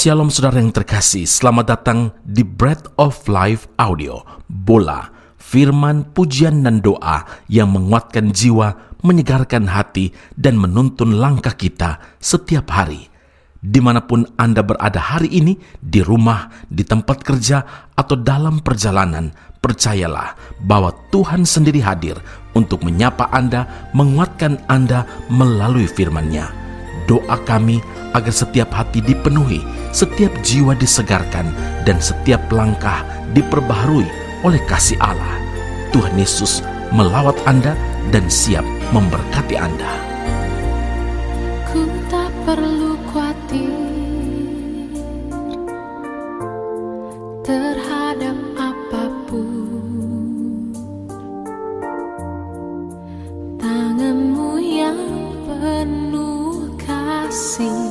Shalom saudara yang terkasih, selamat datang di Bread of Life Audio, Bola, firman, pujian dan doa yang menguatkan jiwa, menyegarkan hati, dan menuntun langkah kita setiap hari. Dimanapun Anda berada hari ini, di rumah, di tempat kerja, atau dalam perjalanan, percayalah bahwa Tuhan sendiri hadir untuk menyapa Anda, menguatkan Anda melalui firman-Nya. Doa kami agar setiap hati dipenuhi, setiap jiwa disegarkan, dan setiap langkah diperbaharui oleh kasih Allah. Tuhan Yesus melawat Anda dan siap memberkati Anda. Ku tak perlu khawatir terhadap apapun. Tangan-Mu yang penuh kasih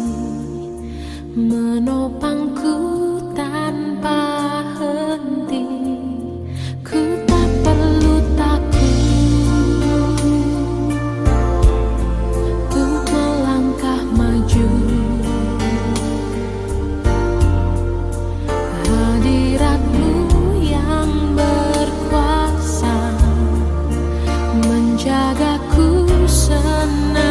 menopangku tanpa henti. Ku tak perlu takut untuk melangkah maju. Hadirat-Mu yang berkuasa menjagaku senantiasa.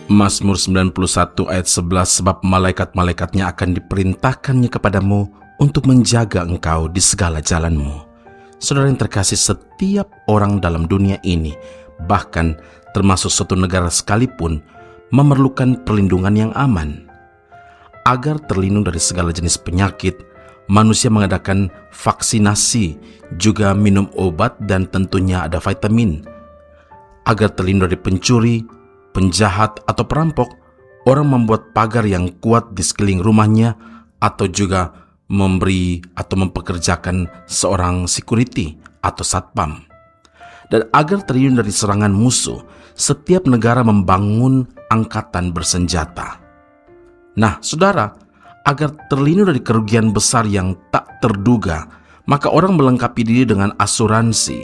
Mazmur 91 ayat 11, sebab malaikat-malaikatnya akan diperintahkannya kepadamu untuk menjaga engkau di segala jalanmu. Saudara yang terkasih, setiap orang dalam dunia ini, bahkan termasuk suatu negara sekalipun, memerlukan perlindungan yang aman. Agar terlindung dari segala jenis penyakit, manusia mengadakan vaksinasi, juga minum obat, dan tentunya ada vitamin. Agar terlindung dari pencuri, penjahat, atau perampok, orang membuat pagar yang kuat di sekeliling rumahnya, atau juga memberi atau mempekerjakan seorang security atau satpam. Dan agar terlindung dari serangan musuh, setiap negara membangun angkatan bersenjata. Nah, saudara, agar terlindung dari kerugian besar yang tak terduga, maka orang melengkapi diri dengan asuransi.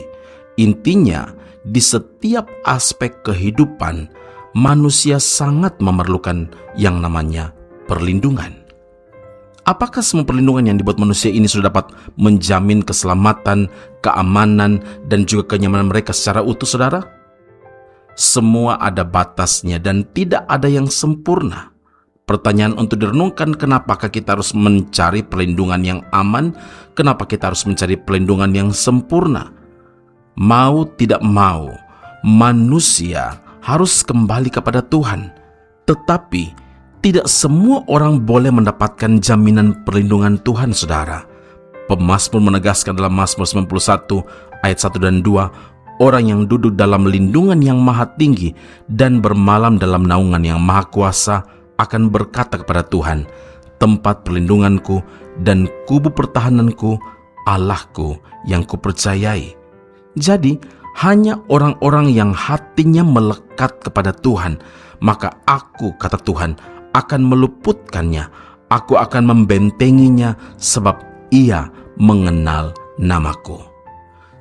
Intinya, di setiap aspek kehidupan, manusia sangat memerlukan yang namanya perlindungan. Apakah semua perlindungan yang dibuat manusia ini sudah dapat menjamin keselamatan, keamanan, dan juga kenyamanan mereka secara utuh, saudara? Semua ada batasnya dan tidak ada yang sempurna. Pertanyaan untuk direnungkan, kenapakah kita harus mencari perlindungan yang aman? Kenapa kita harus mencari perlindungan yang sempurna? Mau tidak mau, manusia harus kembali kepada Tuhan. Tetapi tidak semua orang boleh mendapatkan jaminan perlindungan Tuhan, saudara. Pemazmur menegaskan dalam Mazmur 91 ayat 1 dan 2, orang yang duduk dalam lindungan yang maha tinggi dan bermalam dalam naungan yang maha kuasa akan berkata kepada Tuhan, tempat perlindunganku dan kubu pertahananku, Allahku yang kupercayai. Jadi, hanya orang-orang yang hatinya melekat kepada Tuhan, maka aku, kata Tuhan, akan meluputkannya. Aku akan membentenginya sebab ia mengenal namaku.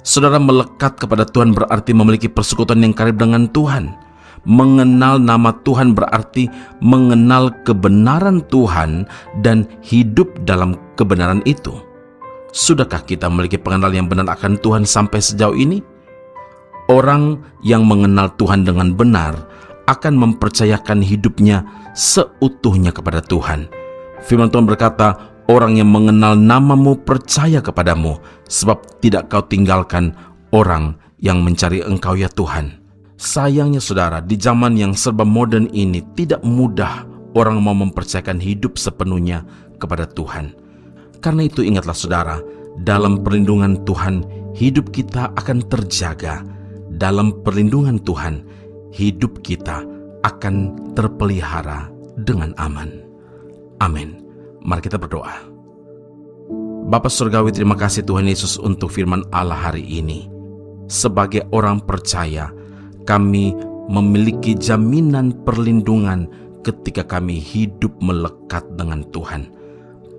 Saudara, melekat kepada Tuhan berarti memiliki persekutuan yang karib dengan Tuhan. Mengenal nama Tuhan berarti mengenal kebenaran Tuhan dan hidup dalam kebenaran itu. Sudahkah kita memiliki pengenalan yang benar akan Tuhan sampai sejauh ini? Orang yang mengenal Tuhan dengan benar akan mempercayakan hidupnya seutuhnya kepada Tuhan. Firman Tuhan berkata, orang yang mengenal namamu percaya kepadamu, sebab tidak kau tinggalkan orang yang mencari Engkau ya Tuhan. Sayangnya saudara, di zaman yang serba modern ini tidak mudah orang mau mempercayakan hidup sepenuhnya kepada Tuhan. Karena itu ingatlah saudara, dalam perlindungan Tuhan hidup kita akan terjaga. Dalam perlindungan Tuhan hidup kita akan terpelihara dengan aman. Amin. Mari kita berdoa. Bapa Surgawi, terima kasih Tuhan Yesus untuk firman Allah hari ini. Sebagai orang percaya, kami memiliki jaminan perlindungan ketika kami hidup melekat dengan Tuhan.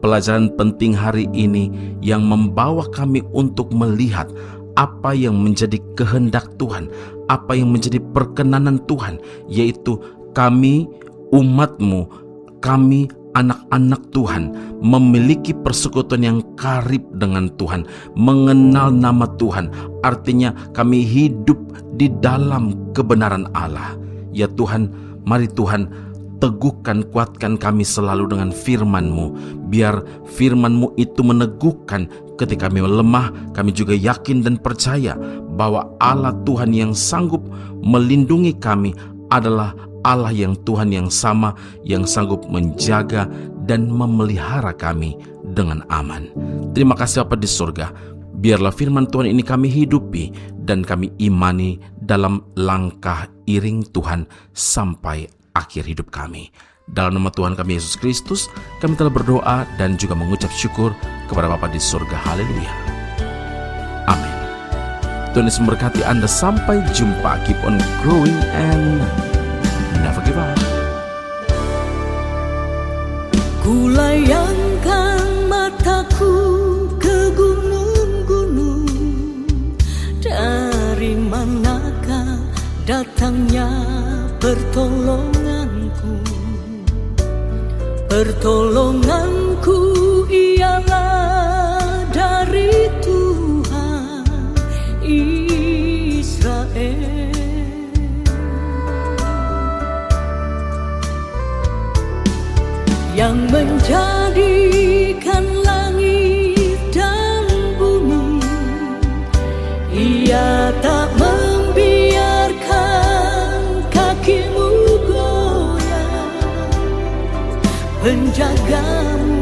Pelajaran penting hari ini yang membawa kami untuk melihat apa yang menjadi kehendak Tuhan, apa yang menjadi perkenanan Tuhan, yaitu kami umat-Mu, kami anak-anak Tuhan, memiliki persekutuan yang karib dengan Tuhan, mengenal nama Tuhan. Artinya kami hidup di dalam kebenaran Allah. Ya Tuhan, mari Tuhan teguhkan, kuatkan kami selalu dengan firman-Mu. Biar firman-Mu itu meneguhkan ketika kami lemah. Kami juga yakin dan percaya bahwa Allah Tuhan yang sanggup melindungi kami adalah Allah yang Tuhan yang sama, yang sanggup menjaga dan memelihara kami dengan aman. Terima kasih Bapa di surga. Biarlah firman Tuhan ini kami hidupi dan kami imani dalam langkah iring Tuhan sampai akhir hidup kami. Dalam nama Tuhan kami Yesus Kristus, kami telah berdoa dan juga mengucap syukur kepada Bapa di surga. Haleluya. Amin. Tuhan Yesus memberkati Anda. Sampai jumpa. Keep on growing and never give up. Kulayangkan mataku ke gunung-gunung, dari manakah datangnya pertolonganku? Pertolonganku ialah dari Tuhan Israel, yang menjadikan langit dan bumi. Ia tak membiarkan kakimu goyah, penjagamu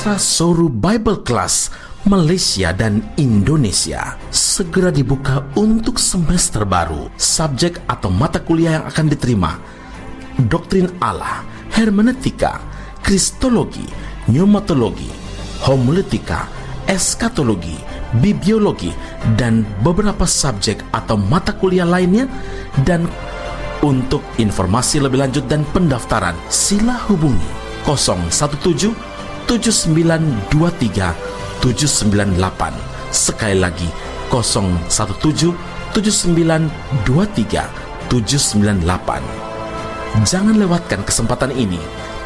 Pendaftaran Soru Bible Class Malaysia dan Indonesia segera dibuka untuk semester baru. Subjek atau mata kuliah yang akan diterima: Doktrin Allah, Hermeneutika, Kristologi, Pneumatologi, Homiletika, Eskatologi, Bibliologi, dan beberapa subjek atau mata kuliah lainnya. Dan untuk informasi lebih lanjut dan pendaftaran, sila hubungi 017 7923 798. Sekali lagi 017 7923 798. Jangan lewatkan kesempatan ini.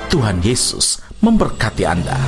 Tuhan Yesus memberkati Anda.